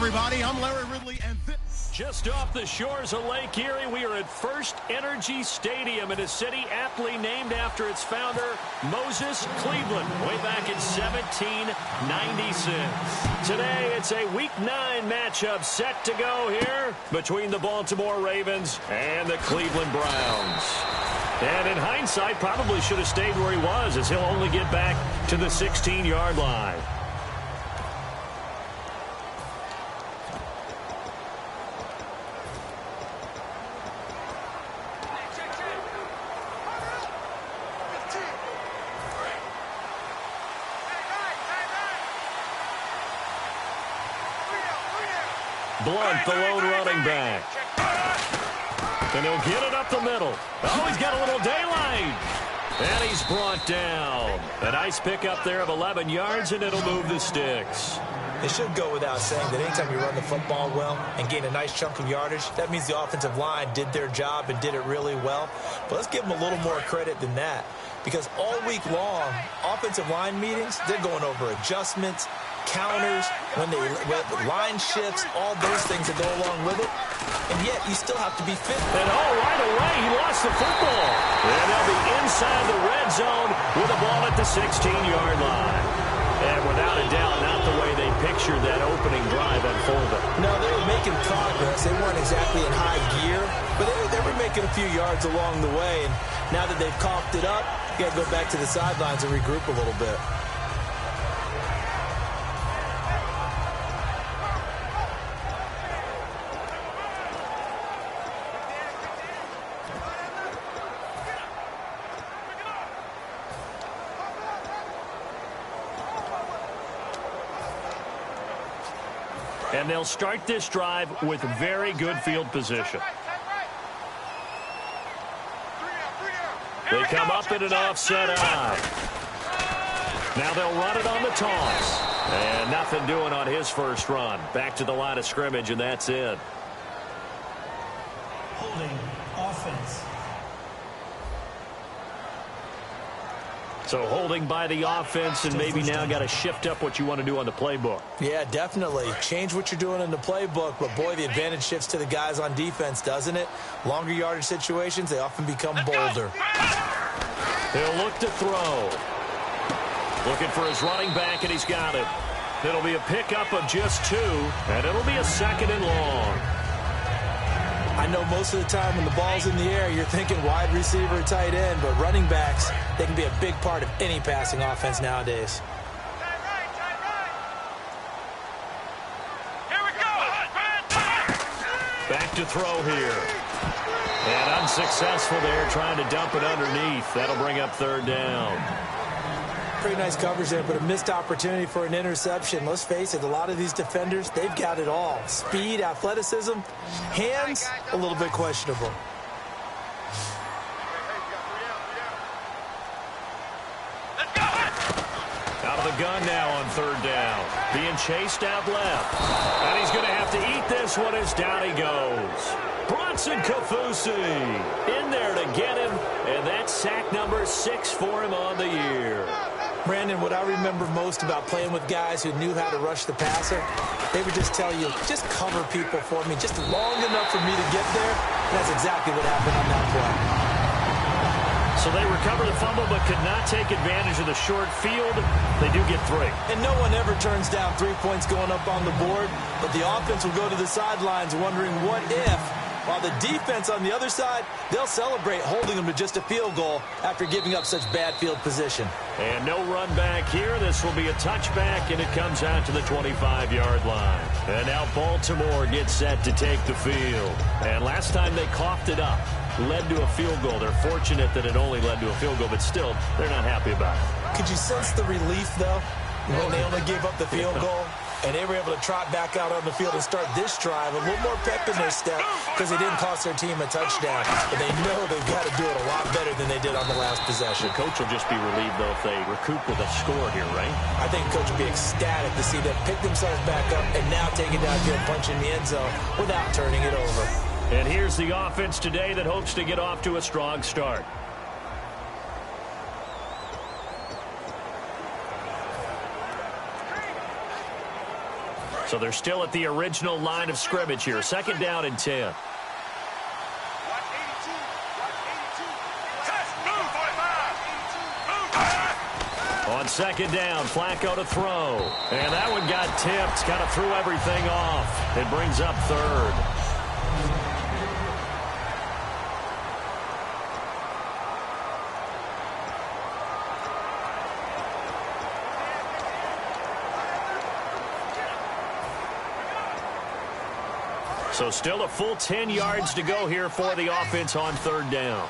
everybody. I'm Larry Ridley, and just off the shores of Lake Erie, we are at First Energy Stadium in a city aptly named after its founder, Moses Cleveland, way back in 1796. Today, it's a Week 9 matchup set to go here between the Baltimore Ravens and the Cleveland Browns. And in hindsight, probably should have stayed where he was, as he'll only get back to the 16-yard line. Blunt, the lone running back. And he'll get it up the middle. Oh, he's got a little daylight. And he's brought down. A nice pickup there of 11 yards, and it'll move the sticks. It should go without saying that anytime you run the football well and gain a nice chunk of yardage, that means the offensive line did their job and did it really well. But let's give them a little more credit than that, because all week long, offensive line meetings, they're going over adjustments, counters, when line shifts, all those things that go along with it. And yet, you still have to be fit. And right away, he lost the football. And they'll be inside the red zone with the ball at the 16-yard line. And without a doubt, not the way they pictured that opening drive unfolded. No, they were making progress. They weren't exactly in high gear, but they were making a few yards along the way. And now that they've coughed it up, you got to go back to the sidelines and regroup a little bit. And they'll start this drive with very good field position. They come up in an offset eye. Now they'll run it on the toss. And nothing doing on his first run. Back to the line of scrimmage, and that's it. Holding offense. So holding by the offense, and maybe now got to shift up what you want to do on the playbook. Yeah, definitely. Change what you're doing in the playbook, but boy, the advantage shifts to the guys on defense, doesn't it? Longer yardage situations, they often become bolder. He'll look to throw. Looking for his running back, and he's got it. It'll be a pickup of just 2, and it'll be a 2nd and long. I know most of the time when the ball's in the air, you're thinking wide receiver or tight end, but running backs, they can be a big part of any passing offense nowadays. Here we go. Back to throw here. And unsuccessful there, trying to dump it underneath. That'll bring up 3rd down. Pretty nice coverage there, but a missed opportunity for an interception. Let's face it, a lot of these defenders, they've got it all. Speed, athleticism, hands, a little bit questionable. Out of the gun now on 3rd down. Being chased out left. And he's going to have to eat this one as down he goes. Bronson Kafusi in there to get him. And that's sack number 6 for him on the year. Brandon, what I remember most about playing with guys who knew how to rush the passer, they would just tell you, just cover people for me, just long enough for me to get there. And that's exactly what happened on that play. So they recover the fumble but could not take advantage of the short field. They do get 3. And no one ever turns down 3 points going up on the board, but the offense will go to the sidelines wondering what if. While the defense on the other side, they'll celebrate holding them to just a field goal after giving up such bad field position. And no run back here. This will be a touchback, and it comes out to the 25-yard line. And now Baltimore gets set to take the field. And last time they coughed it up, led to a field goal. They're fortunate that it only led to a field goal, but still, they're not happy about it. Could you sense the relief, though, when they only gave up the field goal? And they were able to trot back out on the field and start this drive a little more pep in their step because they didn't cost their team a touchdown. But they know they've got to do it a lot better than they did on the last possession. The coach will just be relieved, though, if they recoup with a score here, right? I think the coach will be ecstatic to see them pick themselves back up and now take it downfield, punch in the end zone without turning it over. And here's the offense today that hopes to get off to a strong start. So they're still at the original line of scrimmage here. Second down and 10. On second down, Flacco to throw. And that one got tipped. Kind of threw everything off. It brings up third. So still a full 10 yards to go here for the offense on third down.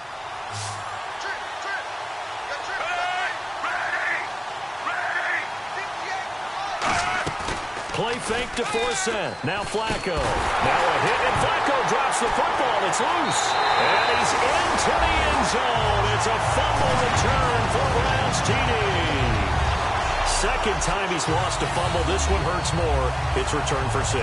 Play fake to force it. Now Flacco. Now a hit, and Flacco drops the football. It's loose. And he's into the end zone. It's a fumble return for Browns TD. Second time he's lost a fumble. This one hurts more. It's returned for 6.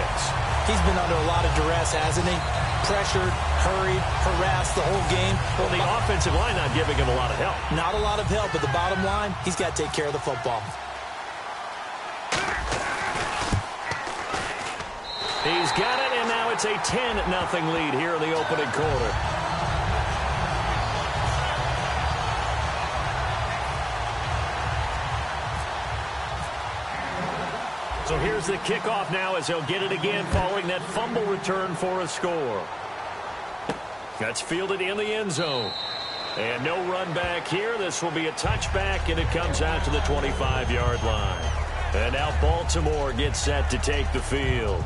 He's been under a lot of duress, hasn't he? Pressured, hurried, harassed the whole game. Well, the offensive line not giving him a lot of help. Not a lot of help, but the bottom line, he's got to take care of the football. He's got it, and now it's a 10-0 lead here in the opening quarter. So here's the kickoff now as he'll get it again following that fumble return for a score. That's fielded in the end zone. And no run back here. This will be a touchback, and it comes out to the 25-yard line. And now Baltimore gets set to take the field.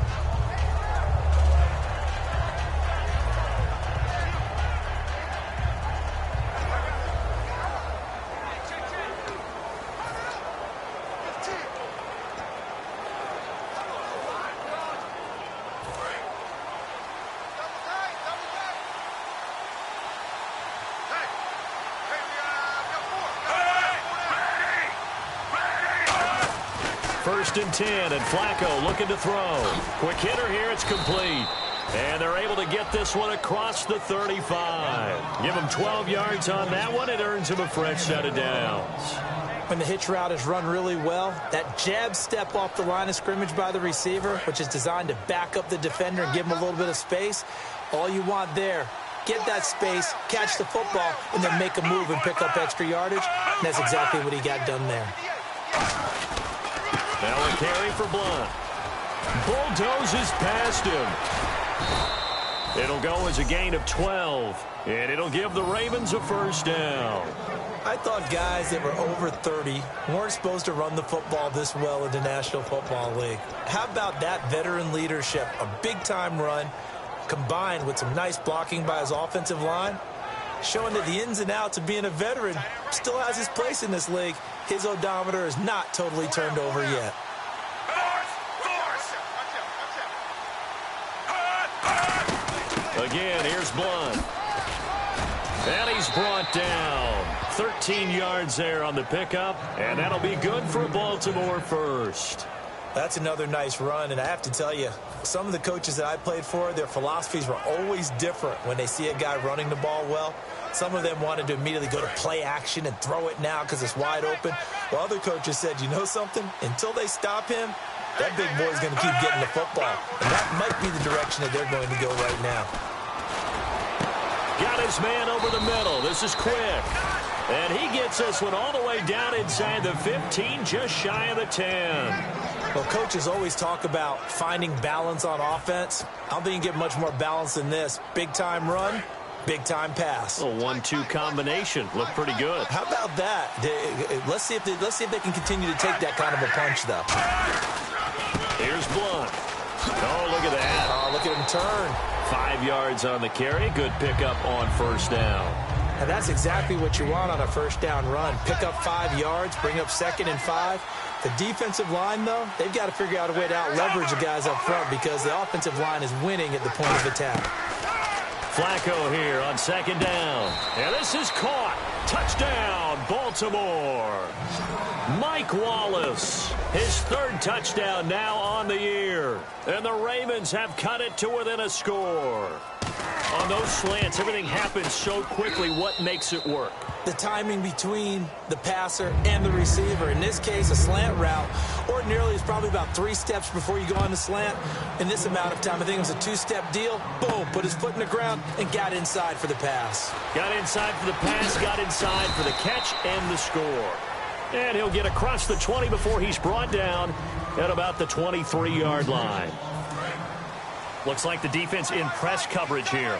First and 10, and Flacco looking to throw. Quick hitter here, it's complete. And they're able to get this one across the 35. Give him 12 yards on that one. It earns him a fresh set of downs. When the hitch route is run really well, that jab step off the line of scrimmage by the receiver, which is designed to back up the defender and give him a little bit of space, all you want there, get that space, catch the football, and then make a move and pick up extra yardage. And that's exactly what he got done there. Now a carry for Blunt. Bulldozes past him. It'll go as a gain of 12, and it'll give the Ravens a first down. I thought guys that were over 30 weren't supposed to run the football this well in the National Football League. How about that veteran leadership? A big-time run combined with some nice blocking by his offensive line, showing that the ins and outs of being a veteran still has his place in this league. His odometer is not totally turned over yet. Again, here's Blunt. And he's brought down. 13 yards there on the pickup, and that'll be good for Baltimore first. That's another nice run, and I have to tell you, some of the coaches that I played for, their philosophies were always different when they see a guy running the ball well. Some of them wanted to immediately go to play action and throw it now because it's wide open. While other coaches said, you know something? Until they stop him, that big boy's going to keep getting the football. And that might be the direction that they're going to go right now. Got his man over the middle. This is quick. And he gets this one all the way down inside the 15, just shy of the 10. Well, coaches always talk about finding balance on offense. I don't think you can get much more balance than this. Big-time run, big-time pass. A 1-2 combination. Looked pretty good. How about that? Let's see if they can continue to take that kind of a punch, though. Here's Blunt. Oh, look at that. Oh, look at him turn. 5 yards on the carry. Good pickup on first down. And that's exactly what you want on a first down run. Pick up 5 yards, bring up 2nd and 5. The defensive line, though, they've got to figure out a way to out-leverage the guys up front because the offensive line is winning at the point of attack. Flacco here on second down. And this is caught. Touchdown, Baltimore. Mike Wallace, his 3rd touchdown now on the year. And the Ravens have cut it to within a score. On those slants, everything happens so quickly. What makes it work? the timing between the passer and the receiver. In this case, a slant route ordinarily is probably about 3 steps before you go on the slant. In this amount of time, I think it was a 2-step deal. Boom, put his foot in the ground and got inside for the pass. Got inside for the pass, got inside for the catch and the score. And he'll get across the 20 before he's brought down at about the 23-yard line. Looks like the defense in press coverage here.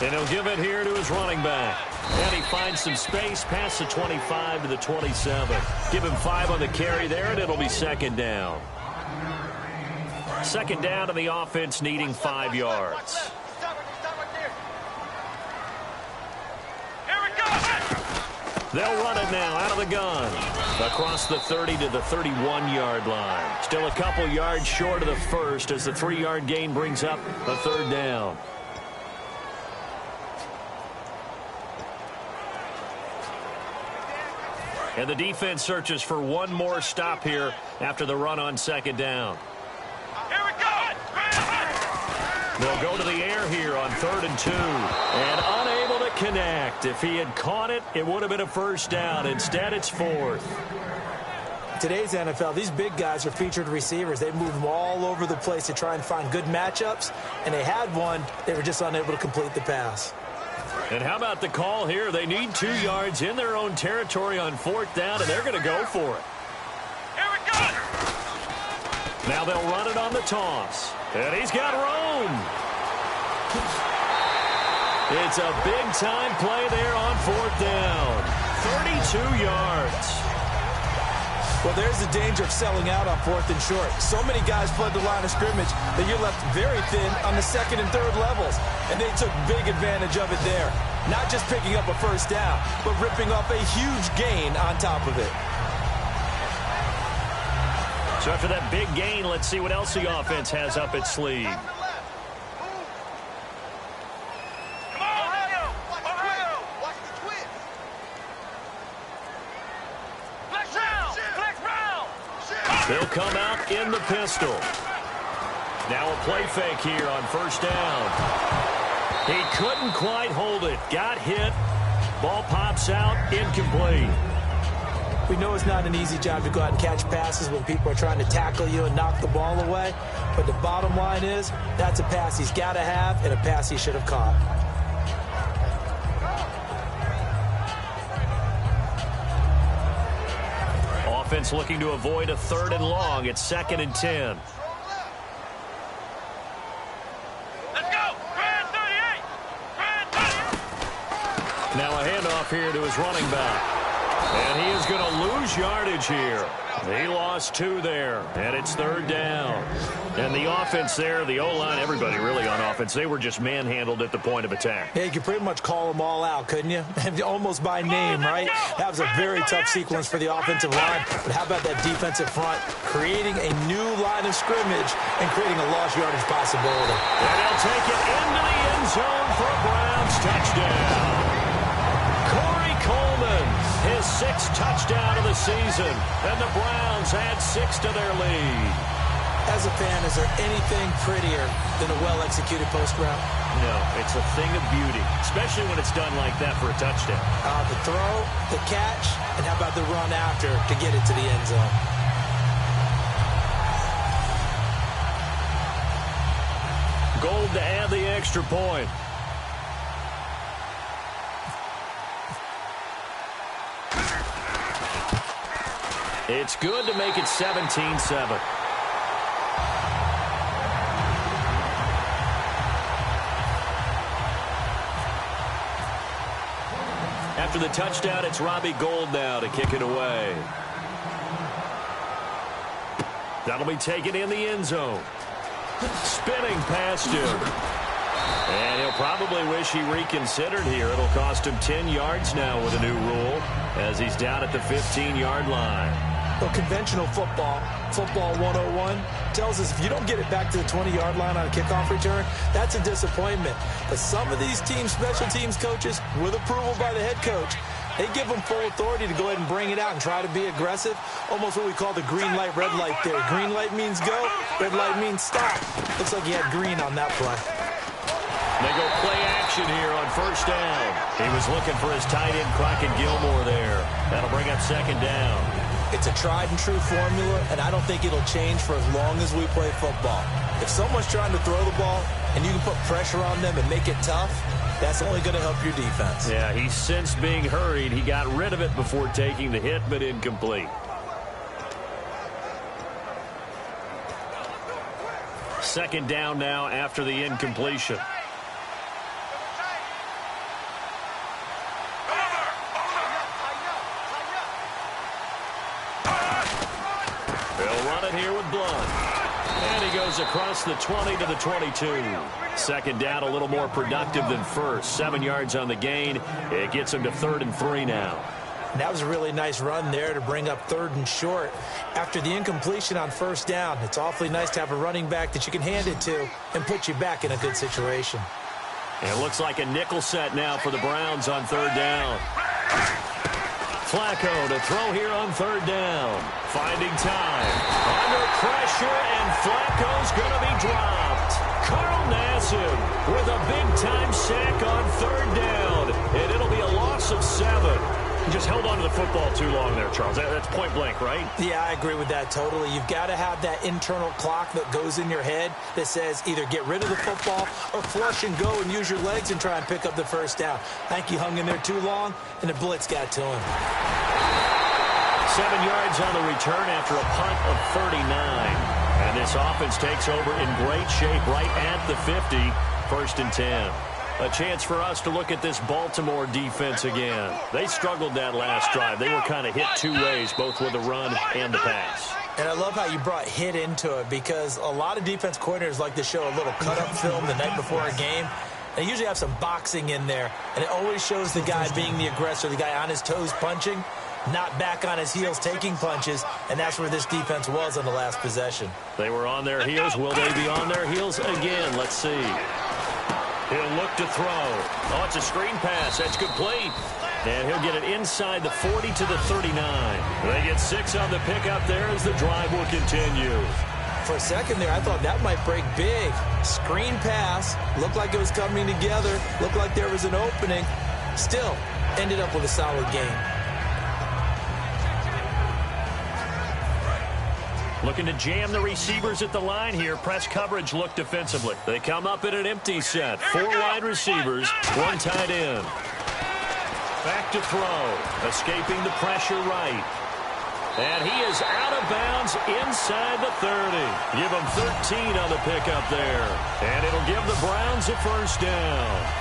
And he'll give it here to his running back. And he finds some space past the 25 to the 27. Give him 5 on the carry there, and it'll be second down. Second down to the offense needing 5 yards. They'll run it now out of the gun. Across the 30 to the 31-yard line. Still a couple yards short of the first as the 3-yard gain brings up a third down. And the defense searches for one more stop here after the run on second down. Here we go! They'll go to the air here on 3rd and 2. And unable to connect. If he had caught it, it would have been a first down. Instead, it's 4th. Today's NFL, these big guys are featured receivers. They move them all over the place to try and find good matchups. And they had one. They were just unable to complete the pass. And how about the call here? They need 2 yards in their own territory on 4th down, and they're going to go for it. Here we go! Now they'll run it on the toss. And he's got room. It's a big-time play there on 4th down. 32 yards. Well, there's the danger of selling out on 4th and short. So many guys flood the line of scrimmage that you're left very thin on the 2nd and 3rd levels. And they took big advantage of it there. Not just picking up a first down, but ripping off a huge gain on top of it. So after that big gain, let's see what else the offense has up its sleeve. They'll come out in the pistol. Now a play fake here on 1st down. He couldn't quite hold it. Got hit. Ball pops out. Incomplete. We know it's not an easy job to go out and catch passes when people are trying to tackle you and knock the ball away. But the bottom line is, that's a pass he's got to have and a pass he should have caught. Offense looking to avoid a 3rd and long. It's 2nd and 10. Let's go! Brand 38! Brand 38! Now a handoff here to his running back. And he is going to lose yardage here. He lost 2 there, and it's 3rd down. And the offense there, the O-line, everybody really on offense, they were just manhandled at the point of attack. Yeah, you could pretty much call them all out, couldn't you? Almost by name, right? That was a very tough sequence for the offensive line. But how about that defensive front creating a new line of scrimmage and creating a lost yardage possibility? And they'll take it into the end zone for a Browns touchdown. Corey Coleman, his 6th touchdown of the season. And the Browns add 6 to their lead. As a fan, is there anything prettier than a well-executed post route? No, it's a thing of beauty, especially when it's done like that for a touchdown. The throw, the catch, and how about the run after to get it to the end zone? Gold to add the extra point. It's good to make it 17-7. After the touchdown, it's Robbie Gould now to kick it away. That'll be taken in the end zone. Spinning past him. And he'll probably wish he reconsidered here. It'll cost him 10 yards now with a new rule as he's down at the 15-yard line. Well, conventional football 101, tells us if you don't get it back to the 20-yard line on a kickoff return, that's a disappointment. But some of these teams, special teams coaches, with approval by the head coach, they give them full authority to go ahead and bring it out and try to be aggressive. Almost what we call the green light, red light theory. Green light means go, red light means stop. Looks like he had green on that play. They go play action here on first down. He was looking for his tight end, Crockett Gilmore there. That'll bring up second down. It's a tried-and-true formula, and I don't think it'll change for as long as we play football. If someone's trying to throw the ball and you can put pressure on them and make it tough, that's only going to help your defense. Yeah, he's since being hurried. He got rid of it before taking the hit, but incomplete. Second down now after the incompletion. They'll run it here with Blunt. And he goes across the 20 to the 22. Second down, a little more productive than first. 7 yards on the gain. It gets him to 3rd and 3 now. That was a really nice run there to bring up 3rd and short. After the incompletion on first down, it's awfully nice to have a running back that you can hand it to and put you back in a good situation. It looks like a nickel set now for the Browns on 3rd down. Flacco to throw here on 3rd down. Finding time. Under pressure, and Flacco's going to be dropped. Carl Nassib with a big-time sack on 3rd down. And it'll be a loss of 7. He just held on to the football too long there, Charles. That's point blank, right? Yeah, I agree with that totally. You've got to have that internal clock that goes in your head that says either get rid of the football or flush and go and use your legs and try and pick up the first down. I think he hung in there too long, and the blitz got to him. 7 yards on the return after a punt of 39. And this offense takes over in great shape right at the 50. 1st and 10. A chance for us to look at this Baltimore defense again. They struggled that last drive. They were kind of hit 2 ways, both with the run and the pass. And I love how you brought hit into it, because a lot of defense coordinators like to show a little cut-up film the night before a game. They usually have some boxing in there, and it always shows the guy being the aggressor, the guy on his toes punching, not back on his heels taking punches, and that's where this defense was on the last possession. They were on their heels. Will they be on their heels again? Let's see. He'll look to throw. Oh, it's a screen pass. That's complete. And he'll get it inside the 40 to the 39. They get 6 on the pickup there as the drive will continue. For a second there, I thought that might break big. Screen pass. Looked like it was coming together. Looked like there was an opening. Still, ended up with a solid game. Looking to jam the receivers at the line here. Press coverage look defensively. They come up in an empty set. 4 wide receivers, 1 tight end. Back to throw. Escaping the pressure right. And he is out of bounds inside the 30. Give him 13 on the pickup there. And it'll give the Browns a 1st down.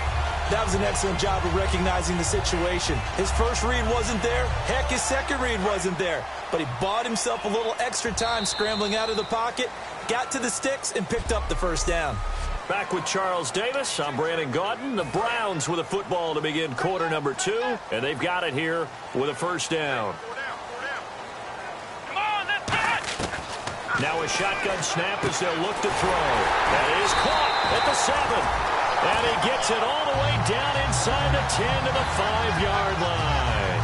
That was an excellent job of recognizing the situation. His first read wasn't there. Heck, his second read wasn't there. But he bought himself a little extra time scrambling out of the pocket, got to the sticks, and picked up the 1st down. Back with Charles Davis. I'm Brandon Gaudin. The Browns with a football to begin quarter number 2. And they've got it here with a 1st down. Come on, let's get it! Now a shotgun snap as they'll look to throw. That is caught at the 7. And he gets it all the way down inside the 10 to the 5-yard line.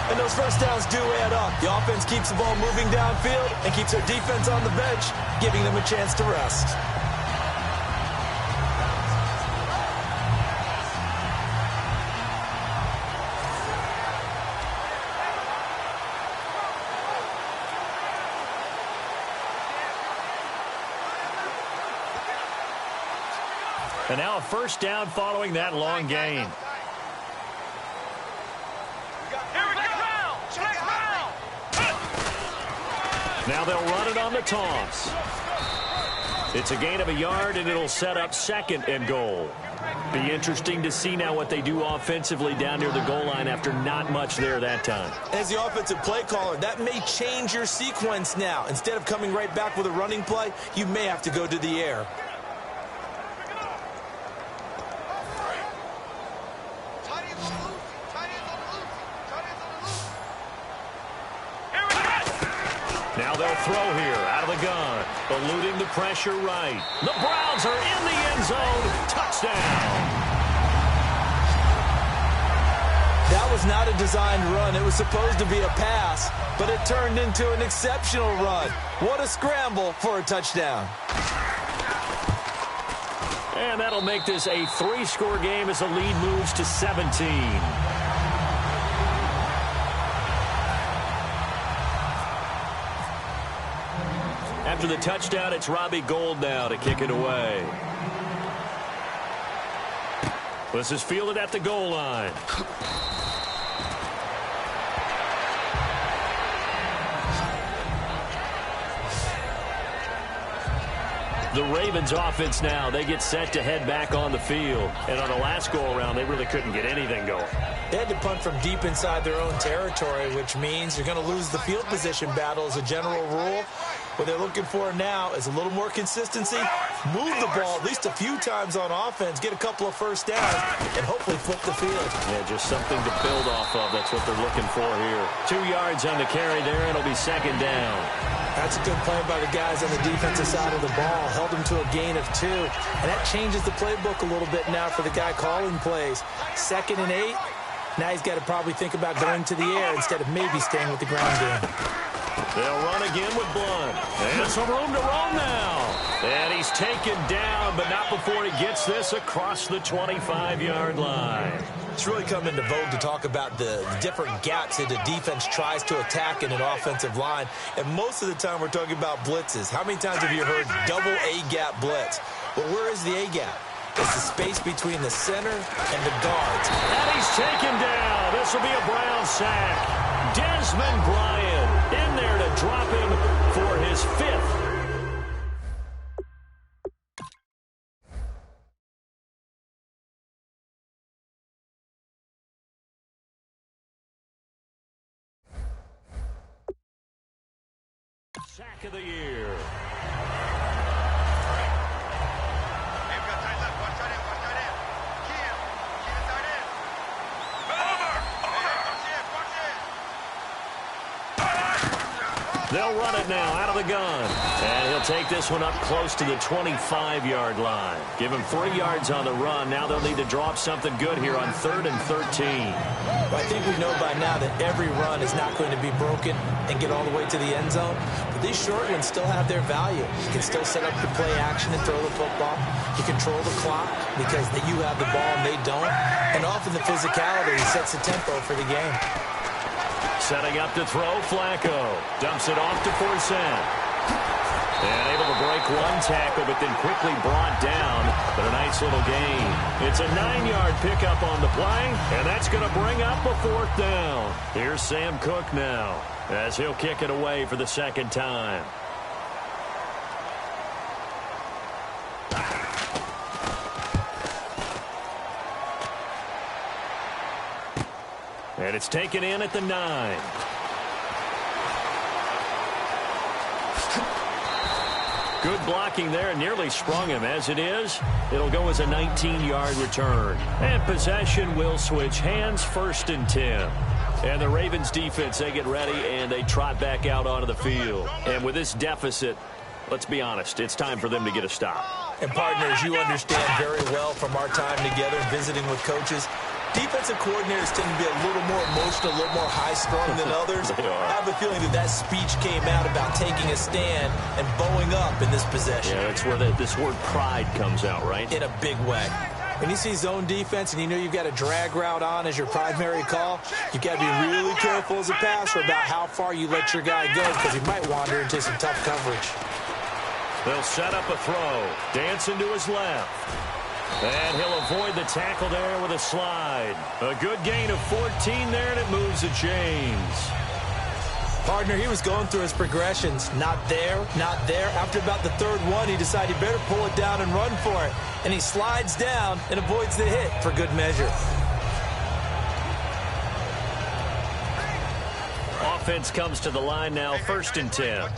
And those 1st downs do add up. The offense keeps the ball moving downfield and keeps their defense on the bench, giving them a chance to rest. And now a 1st down following that long gain. Here we go! Now they'll run it on the toss. It's a gain of 1 yard, and it'll set up 2nd and goal. Be interesting to see now what they do offensively down near the goal line after not much there that time. As the offensive play caller, that may change your sequence now. Instead of coming right back with a running play, you may have to go to the air. Now they'll throw here out of the gun. Eluding the pressure right. The Browns are in the end zone. Touchdown. That was not a designed run. It was supposed to be a pass, but it turned into an exceptional run. What a scramble for a touchdown. And that'll make this a 3-score game as the lead moves to 17. After the touchdown, it's Robbie Gould now to kick it away. This is fielded at the goal line. The Ravens offense now, they get set to head back on the field. And on the last go-around, they really couldn't get anything going. They had to punt from deep inside their own territory, which means you're going to lose the field position battle as a general rule. What they're looking for now is a little more consistency, move the ball at least a few times on offense, get a couple of first downs, and hopefully flip the field. Yeah, just something to build off of. That's what they're looking for here. 2 yards on the carry there, and it'll be second down. That's a good play by the guys on the defensive side of the ball. Held them to a gain of 2. And that changes the playbook a little bit now for the guy calling plays. 2nd and 8. Now he's got to probably think about going to the air instead of maybe staying with the ground game. They'll run again with Blunt. And some room to roam now. And he's taken down, but not before he gets this across the 25-yard line. It's really come into vogue to talk about the different gaps that the defense tries to attack in an offensive line. And most of the time we're talking about blitzes. How many times have you heard double A-gap blitz? Well, where is the A-gap? It's the space between the center and the guards. And he's taken down. This will be a Brown sack. Desmond Bryant in there to drop him for his 5th. Sack of the year. They'll run it now out of the gun. And he'll take this one up close to the 25-yard line. Give him 3 yards on the run. Now they'll need to draw up something good here on 3rd and 13. Well, I think we know by now that every run is not going to be broken and get all the way to the end zone. But these short ones still have their value. You can still set up the play action and throw the football. You control the clock because you have the ball and they don't. And often the physicality sets the tempo for the game. Setting up to throw, Flacco. Dumps it off to Forsett. And able to break one tackle, but then quickly brought down. But a nice little gain. It's a 9-yard pickup on the play, and that's going to bring up a 4th down. Here's Sam Cook now, as he'll kick it away for the 2nd time. And it's taken in at the 9. Good blocking there, nearly sprung him. As it is, it'll go as a 19-yard return. And possession will switch hands, 1st and 10. And the Ravens defense, they get ready, and they trot back out onto the field. And with this deficit, let's be honest, it's time for them to get a stop. And partners, you understand very well from our time together visiting with coaches, defensive coordinators tend to be a little more emotional, a little more high-strung than others. I have a feeling that speech came out about taking a stand and bowing up in this possession. Yeah, that's where this word pride comes out, right? In a big way. When you see zone defense and you know you've got a drag route on as your primary call, you've got to be really careful as a passer about how far you let your guy go because he might wander into some tough coverage. They'll set up a throw. Dancing to his left. And he'll avoid the tackle there with a slide. A good gain of 14 there, and it moves the chains. Partner, he was going through his progressions. Not there, not there. After about the 3rd one, he decided he better pull it down and run for it. And he slides down and avoids the hit for good measure. Offense comes to the line now, 1st and 10.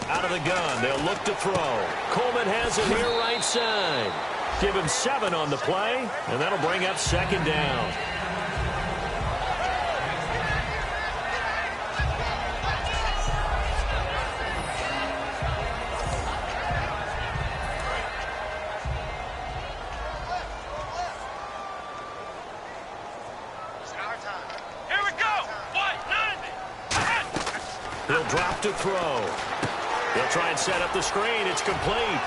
Out of the gun, they'll look to throw. Coleman has it here right side. Give him 7 on the play, and that'll bring up 2nd down. to throw. He'll try and set up the screen. It's complete.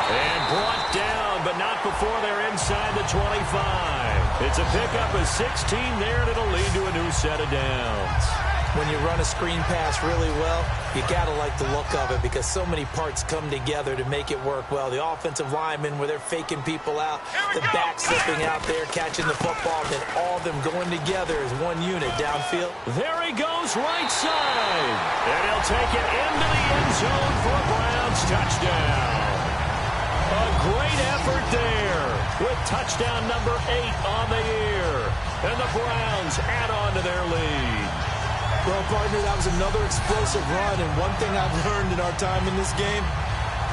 And brought down, but not before they're inside the 25. It's a pickup of 16 there, and it'll lead to a new set of downs. When you run a screen pass really well, you got to like the look of it because so many parts come together to make it work well. The offensive linemen, where they're faking people out, the back slipping out there, catching the football, then all of them going together as one unit downfield. There he goes, right side. And he'll take it into the end zone for a Browns touchdown. A great effort there with touchdown number 8 on the year. And the Browns add on to their lead. Well, partner, that was another explosive run, and one thing I've learned in our time in this game,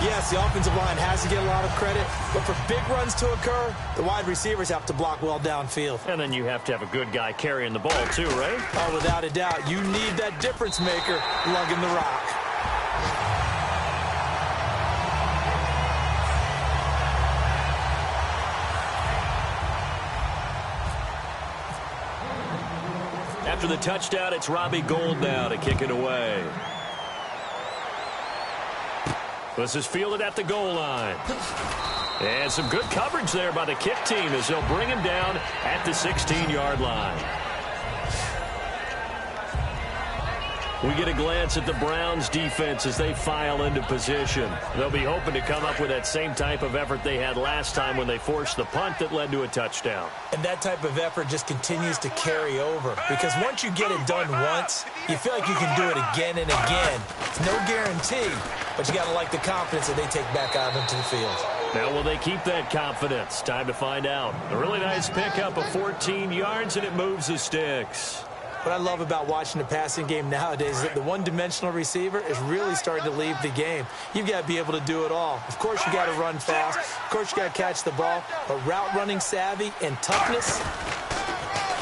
yes, the offensive line has to get a lot of credit, but for big runs to occur, the wide receivers have to block well downfield. And then you have to have a good guy carrying the ball too, right? Oh, without a doubt. You need that difference maker lugging the rock. After the touchdown, it's Robbie Gould now to kick it away. This is fielded at the goal line. And some good coverage there by the kick team as they'll bring him down at the 16-yard line. We get a glance at the Browns defense as they file into position. They'll be hoping to come up with that same type of effort they had last time when they forced the punt that led to a touchdown. And that type of effort just continues to carry over because once you get it done once, you feel like you can do it again and again. It's no guarantee, but you got to like the confidence that they take back out into the field. Now, will they keep that confidence? Time to find out. A really nice pickup of 14 yards, and it moves the sticks. What I love about watching the passing game nowadays is that the one-dimensional receiver is really starting to leave the game. You've got to be able to do it all. Of course, you got to run fast. Of course, you got to catch the ball. But route running savvy and toughness,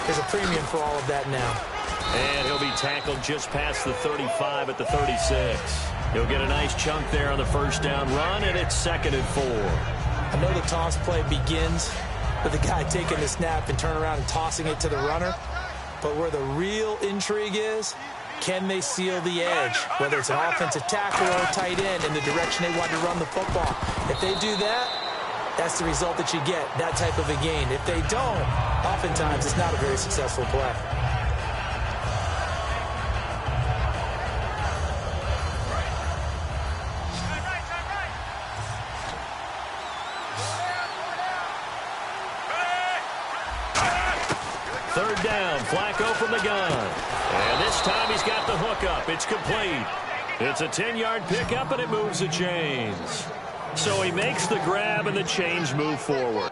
there's a premium for all of that now. And he'll be tackled just past the 35 at the 36. He'll get a nice chunk there on the first down run, and it's 2nd and 4. I know the toss play begins with the guy taking the snap and turning around and tossing it to the runner. But where the real intrigue is, can they seal the edge, whether it's an offensive tackle or a tight end in the direction they want to run the football? If they do that, that's the result that you get, that type of a gain. If they don't, oftentimes it's not a very successful play. Third down, Flacco from the gun. And this time he's got the hook up. It's complete. It's a 10-yard pickup, and it moves the chains. So he makes the grab, and the chains move forward.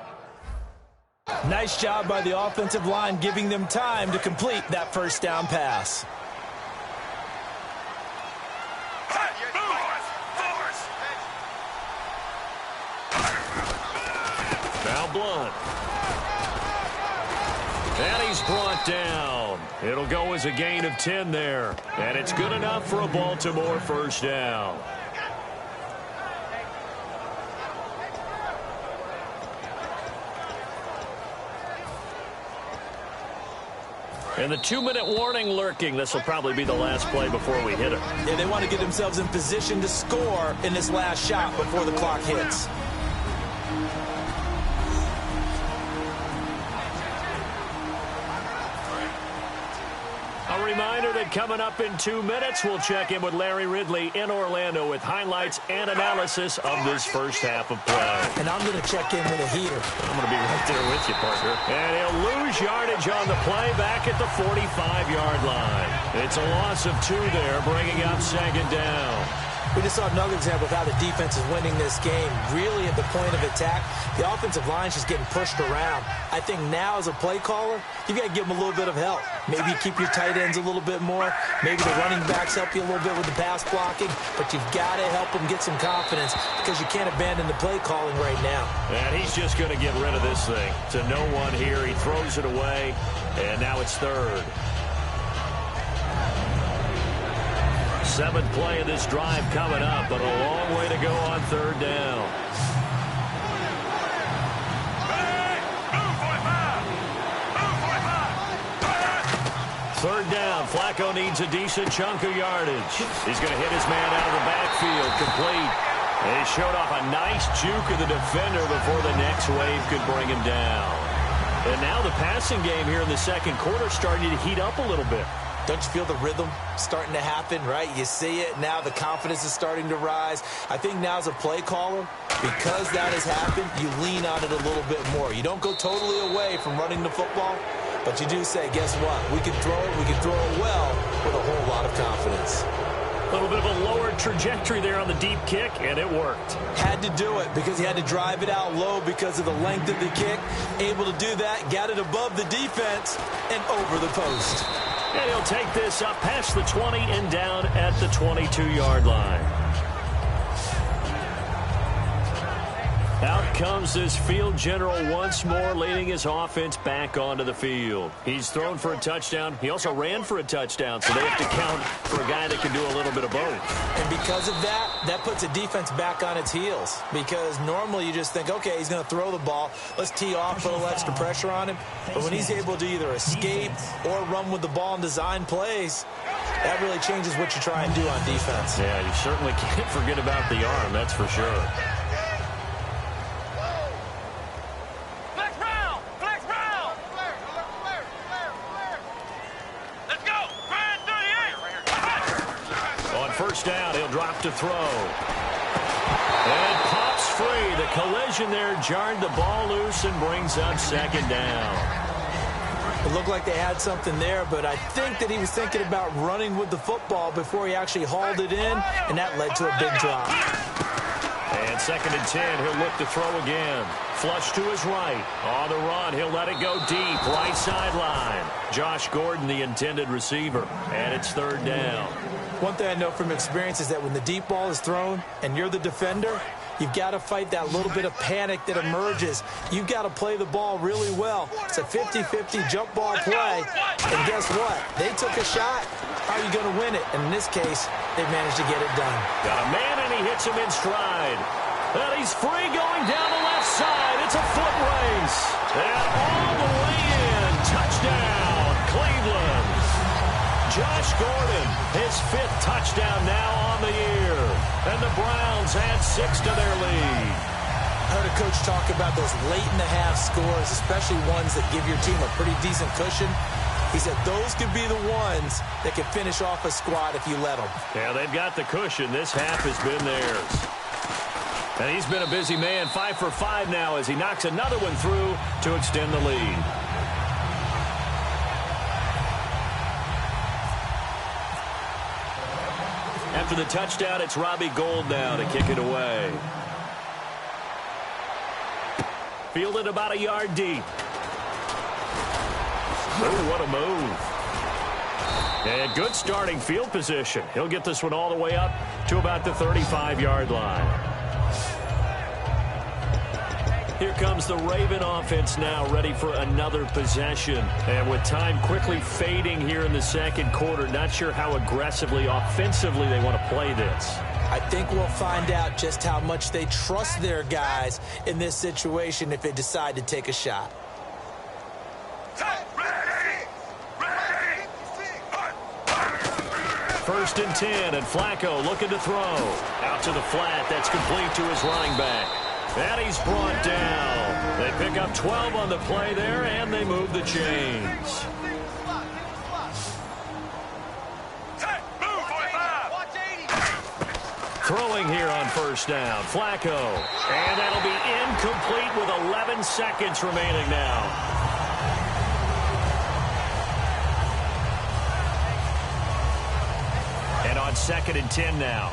Nice job by the offensive line, giving them time to complete that first down pass. Now Blunt. And he's brought down. It'll go as a gain of 10 there. And it's good enough for a Baltimore first down. And the 2-minute warning lurking. This will probably be the last play before we hit it. Yeah, they want to get themselves in position to score in this last shot before the clock hits. A reminder that coming up in 2 minutes, we'll check in with Larry Ridley in Orlando with highlights and analysis of this first half of play. And I'm going to check in with a heater. I'm going to be right there with you, partner. And he'll lose yardage on the play back at the 45-yard line. It's a loss of 2 there, bringing up 2nd down. We just saw another example of how the defense is winning this game. Really at the point of attack, the offensive line's just getting pushed around. I think now as a play caller, you've got to give them a little bit of help. Maybe you keep your tight ends a little bit more. Maybe the running backs help you a little bit with the pass blocking. But you've got to help them get some confidence because you can't abandon the play calling right now. And he's just going to get rid of this thing. To no one here. He throws it away, and now it's 3rd. 7th play of this drive coming up, but a long way to go on 3rd down. Third down, Flacco Flacco needs a decent chunk of yardage. He's going to hit his man out of the backfield, complete. And he showed off a nice juke of the defender before the next wave could bring him down. And now the passing game here in the second quarter starting to heat up a little bit. Don't you feel the rhythm starting to happen, right? You see it. Now the confidence is starting to rise. I think now as a play caller, because that has happened, you lean on it a little bit more. You don't go totally away from running the football, but you do say, guess what? We can throw it. We can throw it well with a whole lot of confidence. A little bit of a lower trajectory there on the deep kick, and it worked. Had to do it because he had to drive it out low because of the length of the kick. Able to do that, got it above the defense, and over the post. And he'll take this up past the 20 and down at the 22-yard line. Out comes this field general once more, leading his offense back onto the field. He's thrown for a touchdown. He also ran for a touchdown, so they have to count for a guy that can do a little bit of both. And because of that, that puts a defense back on its heels. Because normally you just think, okay, he's going to throw the ball. Let's tee off, put a little extra pressure on him. But when he's able to either escape or run with the ball and design plays, that really changes what you try and do on defense. Yeah, you certainly can't forget about the arm, that's for sure. First down, he'll drop to throw. And pops free. The collision there jarred the ball loose and brings up second down. It looked like they had something there, but I think that he was thinking about running with the football before he actually hauled it in, and that led to a big drop. And second and 10, he'll look to throw again. Flush to his right. On the run, he'll let it go deep. Right sideline. Josh Gordon, the intended receiver. And it's third down. One thing I know from experience is that when the deep ball is thrown and you're the defender, you've got to fight that little bit of panic that emerges. You've got to play the ball really well. It's a 50-50 jump ball play. And guess what? They took a shot. How are you going to win it? And in this case, they've managed to get it done. Got a man, and he hits him in stride. And he's free going down the left side. It's a foot race. And all the way in. Touchdown, Cleveland. Josh Gordon, his fifth touchdown now on the year. And the Browns add 6 to their lead. I heard a coach talk about those late-in-the-half scores, especially ones that give your team a pretty decent cushion. He said those could be the ones that can finish off a squad if you let them. Yeah, they've got the cushion. This half has been theirs. And he's been a busy man, 5 for 5 now as he knocks another one through to extend the lead. After the touchdown, it's Robbie Gould now to kick it away. Fielded about a yard deep. Oh, what a move. And good starting field position. He'll get this one all the way up to about the 35-yard line. Here comes the Raven offense now, ready for another possession. And with time quickly fading here in the second quarter, not sure how aggressively, offensively they want to play this. I think we'll find out just how much they trust their guys in this situation if they decide to take a shot. First and 10, and Flacco looking to throw. Out to the flat, that's complete to his running back. And he's brought down. They pick up 12 on the play there, and they move the chains. Throwing here on first down, Flacco. And that'll be incomplete with 11 seconds remaining now. And on second and 10 now.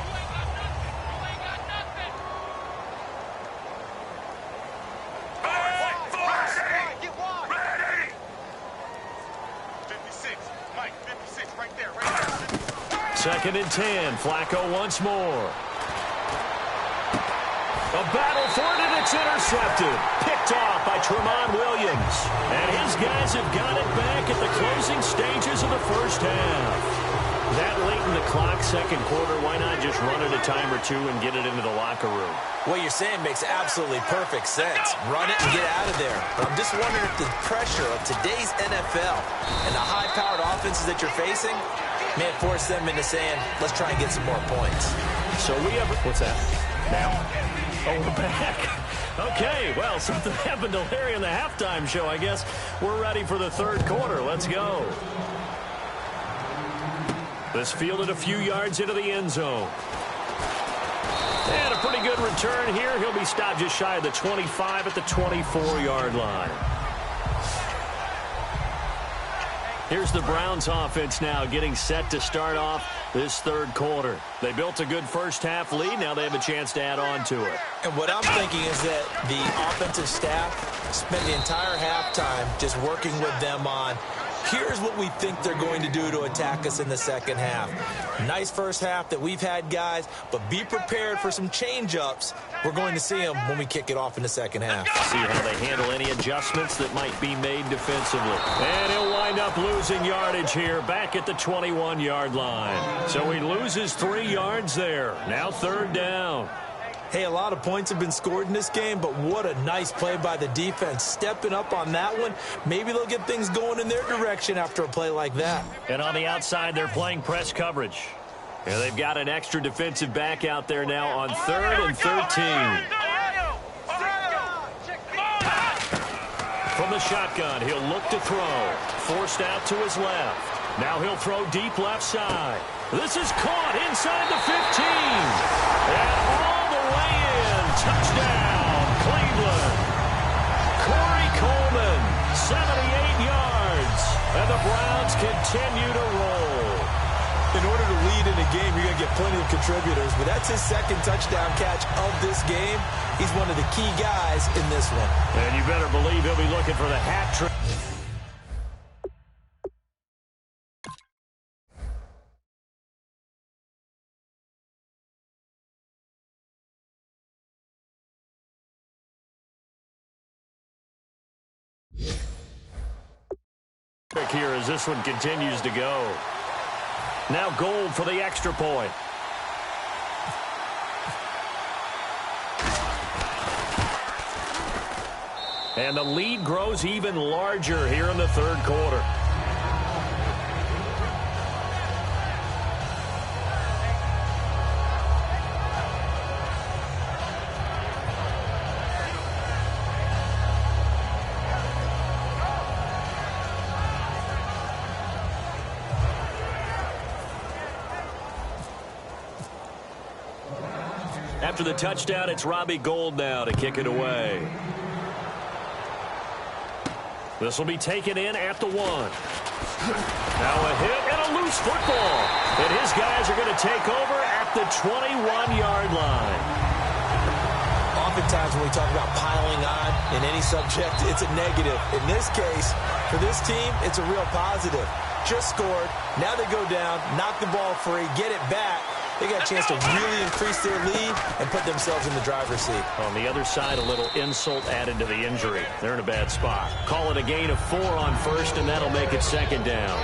Second and 10. Flacco once more. A battle for it, and it's intercepted. Picked off by Tramon Williams. And his guys have got it back at the closing stages of the first half. That late in the clock, second quarter, why not just run it a time or two and get it into the locker room? What you're saying makes absolutely perfect sense. Run it and get out of there. But I'm just wondering if the pressure of today's NFL and the high-powered offenses that you're facing May have forced them into saying, let's try and get some more points. So we have... What's that? Now? Oh, we're back. Okay, well, something happened to Larry in the halftime show, I guess. We're ready for the third quarter. Let's go. This fielded a few yards into the end zone. And a pretty good return here. He'll be stopped just shy of the 25 at the 24-yard line. Here's the Browns offense now getting set to start off this third quarter. They built a good first-half lead. Now they have a chance to add on to it. And what I'm thinking is that the offensive staff spent the entire halftime just working with them on, here's what we think they're going to do to attack us in the second half. Nice first half that we've had, guys, but be prepared for some change-ups. We're going to see them when we kick it off in the second half. See how they handle any adjustments that might be made defensively. And he'll wind up losing yardage here back at the 21-yard line. So he loses 3 yards there. Now third down. Hey, a lot of points have been scored in this game, but what a nice play by the defense. Stepping up on that one, maybe they'll get things going in their direction after a play like that. And on the outside, they're playing press coverage. And they've got an extra defensive back out there now on 3rd and 13. From the shotgun, he'll look to throw. Forced out to his left. Now he'll throw deep left side. This is caught inside the 15. And all the way in. Touchdown, Cleveland. Corey Coleman, 78 yards. And the Browns continue to roll. In order to lead in a game, you're going to get plenty of contributors, but that's his second touchdown catch of this game. He's one of the key guys in this one. And you better believe he'll be looking for the hat trick. Here as this one continues to go. Now Gold for the extra point. And the lead grows even larger here in the third quarter. After the touchdown, it's Robbie Gould now to kick it away. This will be taken in at the 1. Now a hit and a loose football. And his guys are going to take over at the 21-yard line. Oftentimes when we talk about piling on in any subject, it's a negative. In this case, for this team, it's a real positive. Just scored. Now they go down, knock the ball free, get it back. They got a chance to really increase their lead and put themselves in the driver's seat. On the other side, a little insult added to the injury. They're in a bad spot. Call it a gain of 4 on first, and that'll make it second down.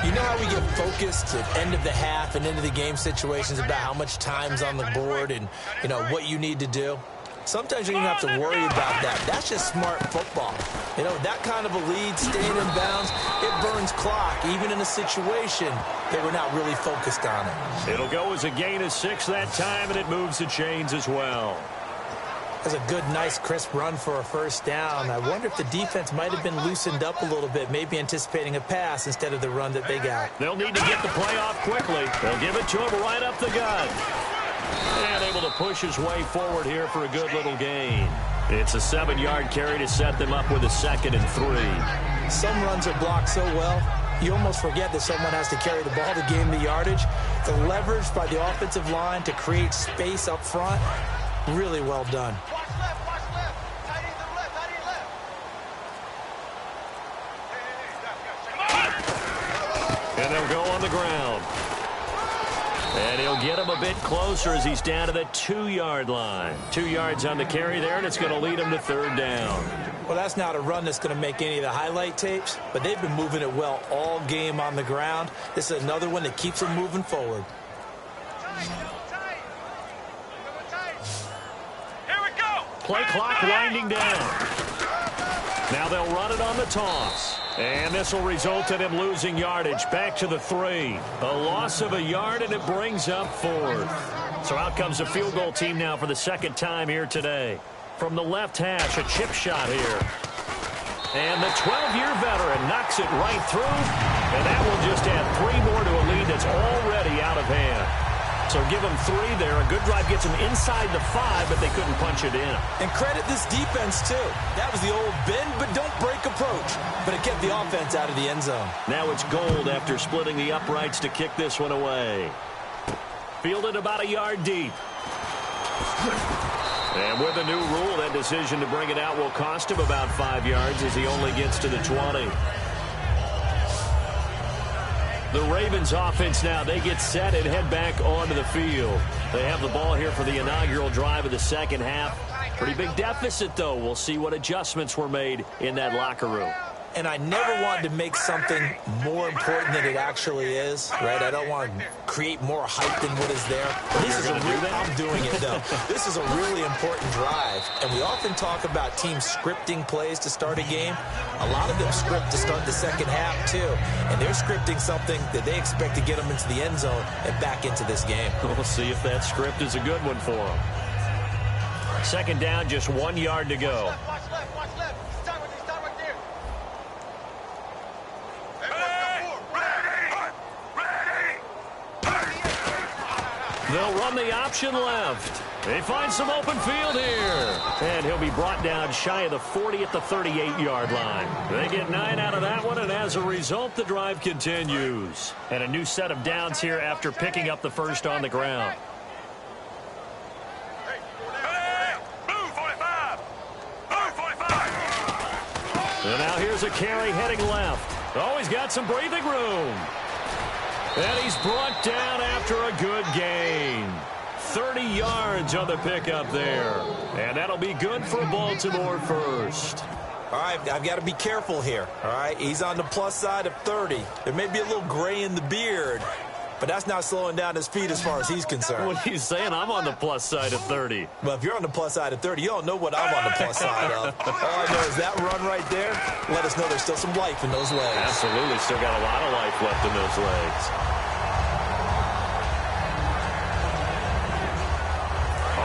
You know how we get focused at end of the half and into the game situations about how much time's on the board and, you know, what you need to do? Sometimes you don't have to worry about that. That's just smart football. You know, that kind of a lead, staying in bounds, it burns clock, even in a situation that we're not really focused on it. It'll go as a gain of 6 that time, and it moves the chains as well. That's a good, nice, crisp run for a first down. I wonder if the defense might have been loosened up a little bit, maybe anticipating a pass instead of the run that they got. They'll need to get the play off quickly. They'll give it to him right up the gut. And able to push his way forward here for a good little gain. It's a 7-yard carry to set them up with a 2nd and 3. Some runs are blocked so well, you almost forget that someone has to carry the ball to gain the yardage. The leverage by the offensive line to create space up front, really well done. Watch left. Tight end to the left. And they'll go on the ground. And he'll get him a bit closer as he's down to the 2-yard line. 2 yards on the carry there, and it's going to lead him to third down. Well, that's not a run that's going to make any of the highlight tapes, but they've been moving it well all game on the ground. This is another one that keeps them moving forward. Here we go. Play clock winding down. Now they'll run it on the toss. And this will result in him losing yardage. Back to the 3. A loss of a yard, and it brings up 4th. So out comes a field goal team now for the second time here today. From the left hash, a chip shot here. And the 12-year veteran knocks it right through. And that will just add 3 more to a lead that's already out of hand. So give them 3 there. A good drive gets them inside the 5, but they couldn't punch it in. And credit this defense, too. That was the old bend but don't break approach. But it kept the offense out of the end zone. Now it's Gold after splitting the uprights to kick this one away. Fielded about a yard deep. And with a new rule, that decision to bring it out will cost him about 5 yards as he only gets to the 20. The Ravens offense now, they get set and head back onto the field. They have the ball here for the inaugural drive of the second half. Pretty big deficit, though. We'll see what adjustments were made in that locker room. And I never wanted to make something more important than it actually is, right? I don't want to create more hype than what is there. I'm doing it, though. This is a really important drive. And we often talk about teams scripting plays to start a game. A lot of them script to start the second half, too. And they're scripting something that they expect to get them into the end zone and back into this game. We'll see if that script is a good one for them. Second down, just 1 yard to go. Watch left, watch left. Start right there. They'll run the option left. They find some open field here. And he'll be brought down shy of the 40 at the 38-yard line. They get 9 out of that one, and as a result, the drive continues. And a new set of downs here after picking up the first on the ground. And now here's a carry heading left. Oh, he's got some breathing room. And he's brought down after a good gain. 30 yards on the pickup there. And that'll be good for Baltimore first. All right, I've got to be careful here. All right, he's on the plus side of 30. There may be a little gray in the beard, but that's not slowing down his feet as far as he's concerned. What are you saying? I'm on the plus side of 30. Well, if you're on the plus side of 30, you don't know what I'm on the plus side of. All I know is that run right there, let us know there's still some life in those legs. Absolutely, still got a lot of life left in those legs.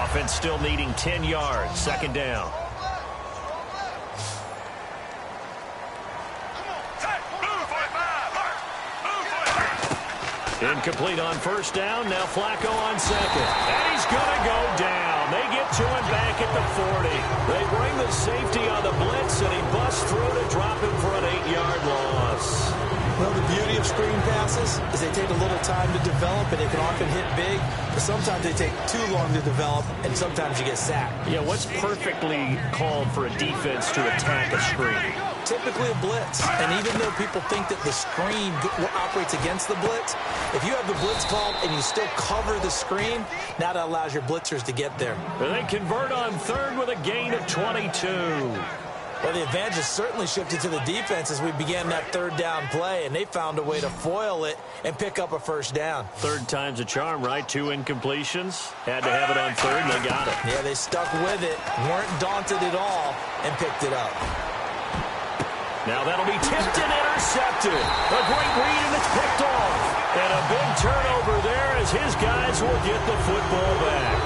Offense still needing 10 yards. Second down. Incomplete on first down. Now Flacco on second. And he's going to go down. They get to him back at the 40. They bring the safety on the blitz, and he busts through to drop him for an 8-yard loss. Well, the beauty of screen passes is they take a little time to develop, and they can often hit big. But sometimes they take too long to develop, and sometimes you get sacked. Yeah, what's perfectly called for a defense to attack a screen? Typically a blitz. And even though people think that the screen operates against the blitz, if you have the blitz called and you still cover the screen, now that allows your blitzers to get there. They convert on third with a gain of 22. Well, the advantage has certainly shifted to the defense as we began that third down play, and they found a way to foil it and pick up a first down. Third time's a charm, right? 2 incompletions. Had to have it on third, and they got it. Yeah, they stuck with it, weren't daunted at all, and picked it up. Now that'll be tipped and intercepted. A great read, and it's picked off. And a big turnover there as his guys will get the football back.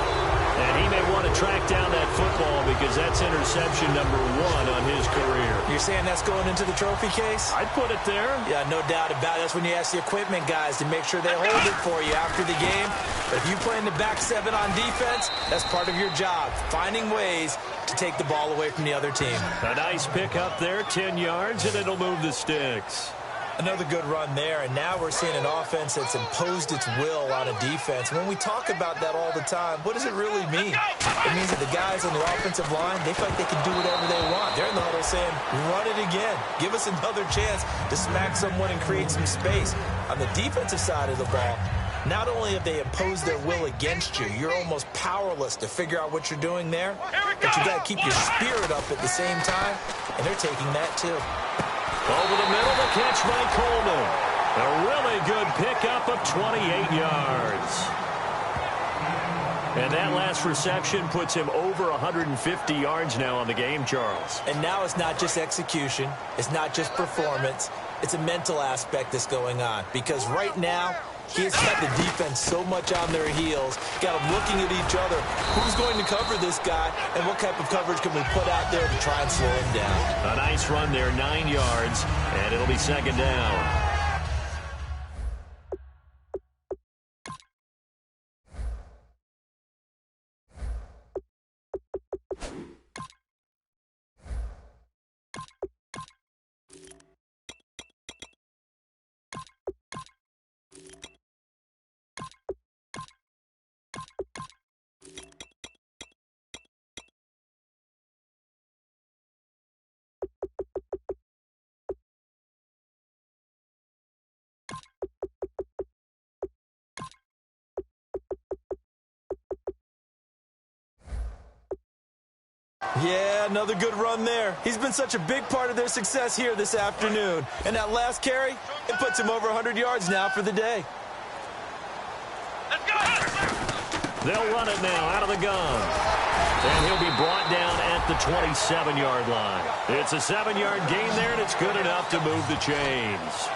And he may want to track down that football because that's interception number 1 on his career. You're saying that's going into the trophy case? I'd put it there. Yeah, no doubt about it. That's when you ask the equipment guys to make sure they hold it for you after the game. But if you play in the back 7 on defense, that's part of your job, finding ways to take the ball away from the other team. A nice pick up there, 10 yards, and it'll move the sticks. Another good run there, and now we're seeing an offense that's imposed its will on a defense. When we talk about that all the time, what does it really mean? It means that the guys on the offensive line, they feel like they can do whatever they want. They're in the huddle saying, run it again. Give us another chance to smack someone and create some space. On the defensive side of the ball, not only have they imposed their will against you, you're almost powerless to figure out what you're doing there, but you got to keep your spirit up at the same time, and they're taking that too. Over the middle, the catch by Coleman. A really good pickup of 28 yards. And that last reception puts him over 150 yards now on the game, Charles. And now it's not just execution. It's not just performance. It's a mental aspect that's going on. Because right now, he has got the defense so much on their heels, got them looking at each other. Who's going to cover this guy, and what type of coverage can we put out there to try and slow him down? A nice run there, 9 yards, and it'll be second down. Yeah, another good run there. He's been such a big part of their success here this afternoon. And that last carry, it puts him over 100 yards now for the day. Let's go! They'll run it now out of the gun. And he'll be brought down at the 27-yard line. It's a 7-yard gain there, and it's good enough to move the chains.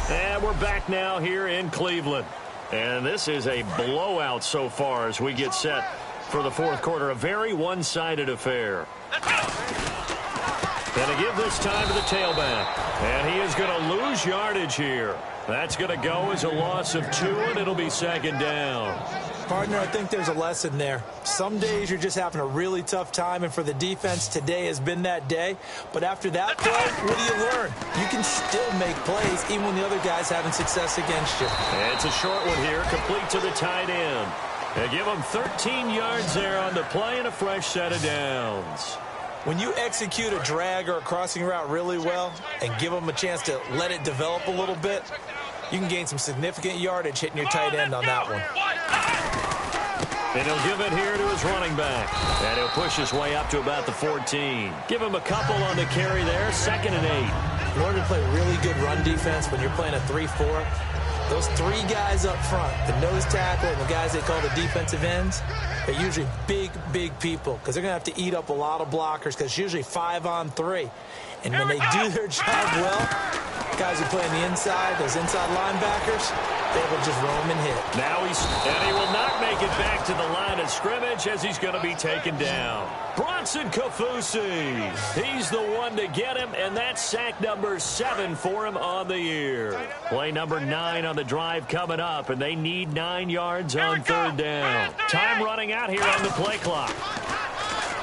And we're back now here in Cleveland. And this is a blowout so far as we get set for the fourth quarter. A very one-sided affair. And to give this time to the tailback. And he is going to lose yardage here. That's going to go as a loss of 2, and it'll be second down. Partner, I think there's a lesson there. Some days you're just having a really tough time, and for the defense, today has been that day. But after that play, what do you learn? You can still make plays even when the other guy's having success against you. And it's a short one here, complete to the tight end. They give him 13 yards there on the play and a fresh set of downs. When you execute a drag or a crossing route really well and give them a chance to let it develop a little bit, you can gain some significant yardage hitting your tight end on that one. And he'll give it here to his running back. And he'll push his way up to about the 14. Give him a couple on the carry there, 2nd and 8. In order to play really good run defense when you're playing a 3-4, those 3 guys up front, the nose tackle and the guys they call the defensive ends, they're usually big, big people because they're going to have to eat up a lot of blockers because it's usually 5-on-3. And when they do their job well, guys who play on the inside, those inside linebackers, they will just roam and hit. Now he will not make it back to the line of scrimmage as he's going to be taken down. Bronson Kafusi, he's the one to get him, and that's sack number 7 for him on the year. Play number 9 on the drive coming up, and they need 9 yards on 3rd down. Time running out here on the play clock.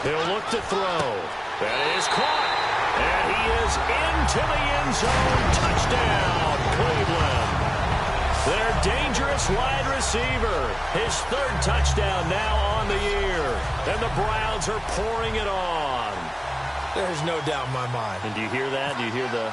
He'll look to throw. That is caught. And he is into the end zone. Touchdown, Cleveland. Their dangerous wide receiver. His 3rd touchdown now on the year. And the Browns are pouring it on. There's no doubt in my mind. And do you hear that? Do you hear the...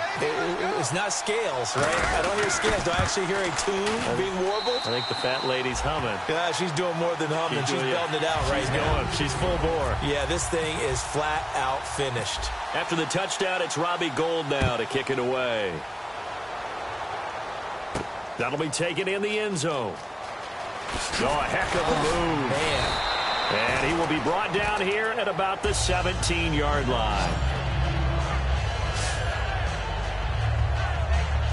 It's not scales, right? I don't hear scales. Do I actually hear a tune being warbled? I think the fat lady's humming. Yeah, she's doing more than humming. She's belting it out right now. She's full bore. Yeah, this thing is flat out finished. After the touchdown, it's Robbie Gould now to kick it away. That'll be taken in the end zone. Oh, a heck of a move. Man. And he will be brought down here at about the 17-yard line.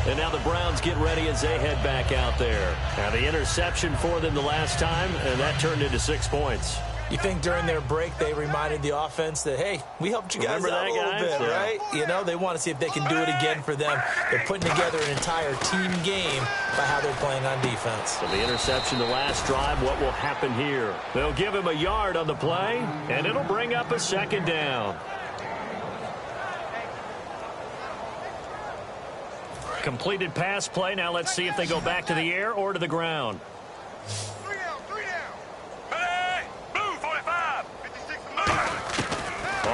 And now the Browns get ready as they head back out there. Now the interception for them the last time, and that turned into 6 points. You think during their break they reminded the offense that, hey, we helped you guys out a little bit, right? You know, they want to see if they can do it again for them. They're putting together an entire team game by how they're playing on defense. So the interception the last drive, what will happen here? They'll give him a yard on the play, and it'll bring up a 2nd down. Completed pass play. Now let's see if they go back to the air or to the ground. 3 down, 3 down. Hey, move, 45. 56 move.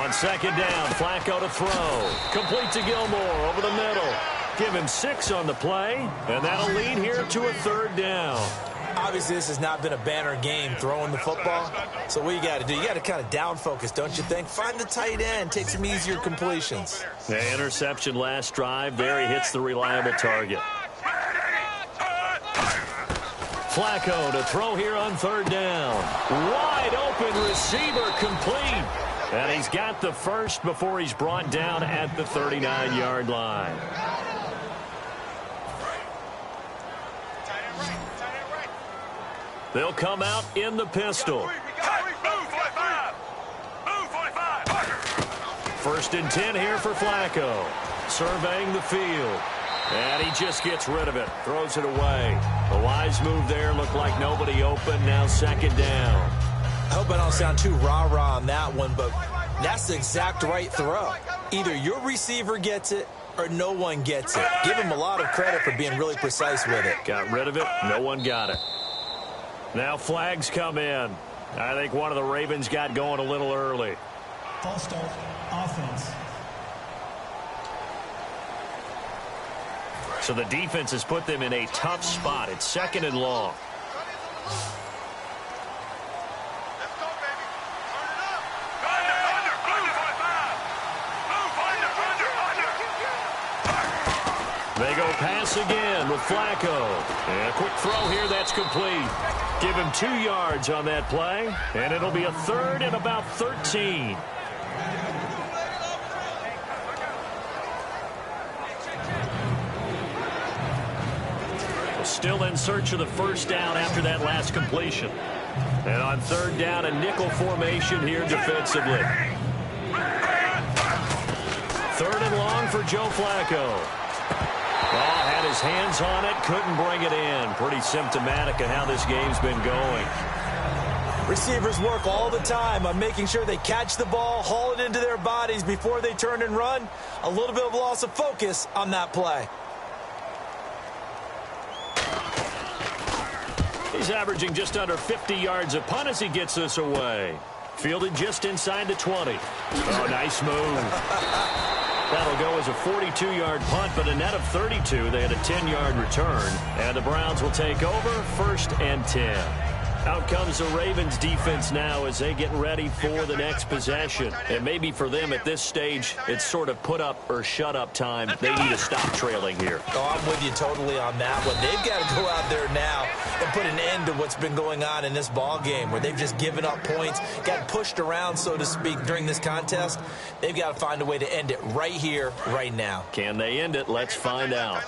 On 2nd down, Flacco to throw. Complete to Gilmore over the middle. Give him 6 on the play, and that'll lead here to a 3rd down. Obviously, this has not been a banner game throwing the football. So what you got to do, you got to kind of down focus, don't you think? Find the tight end, take some easier completions. The interception last drive. There he hits the reliable target. Flacco to throw here on third down. Wide open receiver complete. And he's got the first before he's brought down at the 39-yard line. They'll come out in the pistol. First and 10 here for Flacco. Surveying the field. And he just gets rid of it. Throws it away. A wise move there. Looked like nobody open. Now second down. I hope I don't sound too rah-rah on that one, but that's the exact right throw. Either your receiver gets it or no one gets it. Give him a lot of credit for being really precise with it. Got rid of it. No one got it. Now flags come in. I think one of the Ravens got going a little early. False start, offense. So the defense has put them in a tough spot. It's second and long. They go pass again with Flacco. And a quick throw here that's complete. Give him 2 yards on that play. And it'll be a third and about 13. Still in search of the first down after that last completion. And on third down, a nickel formation here defensively. Third and long for Joe Flacco. Oh, had his hands on it, couldn't bring it in. Pretty symptomatic of how this game's been going. Receivers work all the time on making sure they catch the ball, haul it into their bodies before they turn and run. A little bit of loss of focus on that play. He's averaging just under 50 yards a punt as he gets this away. Fielded just inside the 20. Oh, nice move. That'll go as a 42-yard punt, but a net of 32. They had a 10-yard return, and the Browns will take over first and 10. Out comes the Ravens defense now as they get ready for the next possession. And maybe for them at this stage, it's sort of put up or shut up time. They need to stop trailing here. Oh, I'm with you totally on that one. They've got to go out there now and put an end to what's been going on in this ball game where they've just given up points, got pushed around, so to speak, during this contest. They've got to find a way to end it right here, right now. Can they end it? Let's find out.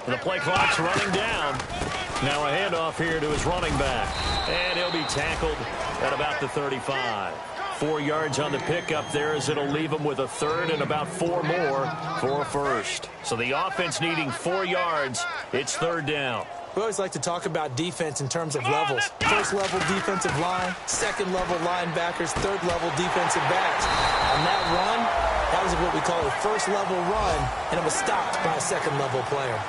The play clock's running down. Now a handoff here to his running back. And he'll be tackled at about the 35. 4 yards on the pickup there as it'll leave him with a third and about 4 more for a first. So the offense needing 4 yards. It's third down. We always like to talk about defense in terms of levels. First level defensive line, second level linebackers, third level defensive backs. On that run, that was what we call a first level run, and it was stopped by a second level player.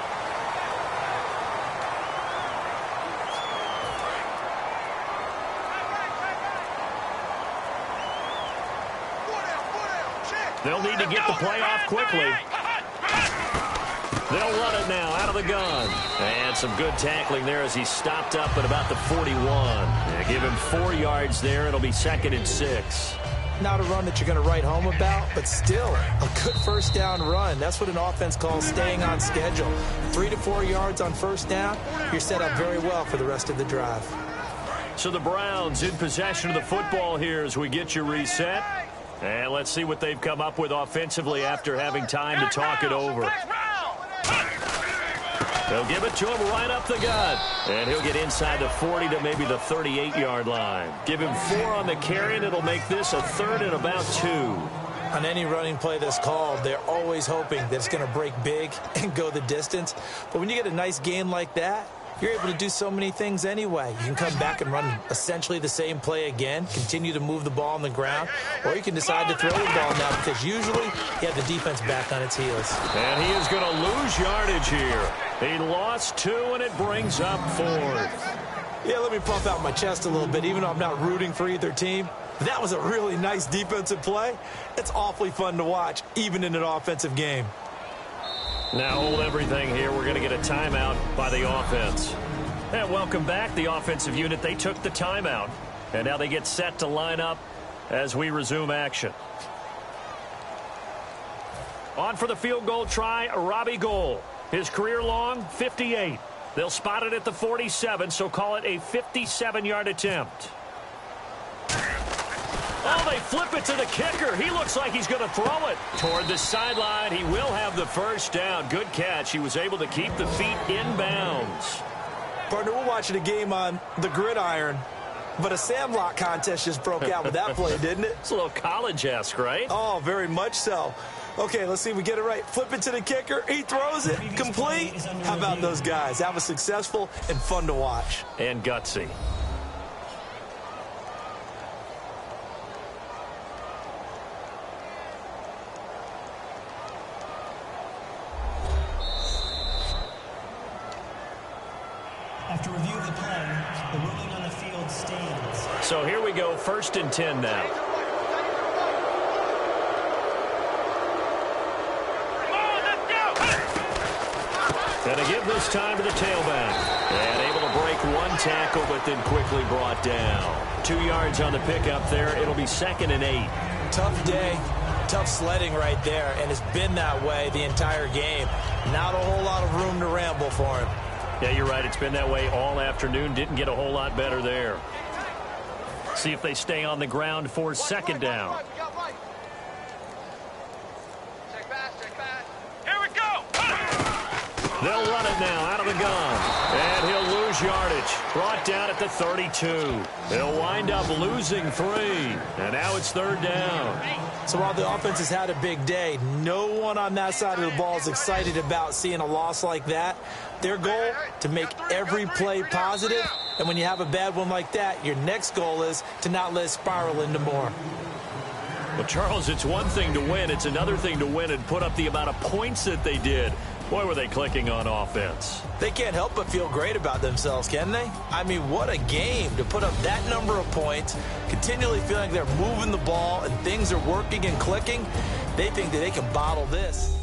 They'll need to get the play off quickly. They'll run it now out of the gun. And some good tackling there as he stopped up at about the 41. They give him 4 yards there. It'll be second and 6. Not a run that you're going to write home about, but still a good first down run. That's what an offense calls staying on schedule. 3 to 4 yards on first down, you're set up very well for the rest of the drive. So the Browns in possession of the football here as we get you reset. And let's see what they've come up with offensively after having time to talk it over. They'll give it to him right up the gut. And he'll get inside the 40 to maybe the 38-yard line. Give him 4 on the carry, and it'll make this a third and about 2. On any running play that's called, they're always hoping that it's going to break big and go the distance. But when you get a nice gain like that, you're able to do so many things anyway. You can come back and run essentially the same play again, continue to move the ball on the ground, or you can decide to throw the ball now because usually you have the defense back on its heels. And he is going to lose yardage here. He lost 2, and it brings up 4th. Yeah, let me puff out my chest a little bit, even though I'm not rooting for either team. That was a really nice defensive play. It's awfully fun to watch, even in an offensive game. Now hold everything here. We're going to get a timeout by the offense. And welcome back, the offensive unit. They took the timeout. And now they get set to line up as we resume action. On for the field goal try, Robbie Gould. His career long, 58. They'll spot it at the 47, so call it a 57-yard attempt. Oh, they flip it to the kicker. He looks like he's going to throw it toward the sideline. He will have the first down. Good catch. He was able to keep the feet in bounds. Partner, we're watching a game on the gridiron, but a sandlot contest just broke out with that play, didn't it? It's a little college-esque, right? Oh, very much so. Okay, let's see if we get it right. Flip it to the kicker. He throws it. Complete. How about those guys? That was successful and fun to watch. And gutsy. After review of the play, the ruling on the field stands. So here we go, 1st and 10 now. And to give this time to the tailback. And able to break one tackle, but then quickly brought down. 2 yards on the pickup there. It'll be 2nd and 8. Tough day, tough sledding right there, and it's been that way the entire game. Not a whole lot of room to ramble for him. Yeah, you're right. It's been that way all afternoon. Didn't get a whole lot better there. See if they stay on the ground for 2nd down. Here we go. They'll run it now out of the gun. And he'll lose yardage. Brought down at the 32. They'll wind up losing 3. And now it's 3rd down. So while the offense has had a big day, no one on that side of the ball is excited about seeing a loss like that. Their goal, to make every play positive. And when you have a bad one like that, your next goal is to not let it spiral into more. Well, Charles, it's one thing to win. It's another thing to win and put up the amount of points that they did. Boy, were they clicking on offense. They can't help but feel great about themselves, can they? I mean, what a game to put up that number of points, continually feeling like they're moving the ball and things are working and clicking. They think that they can bottle this.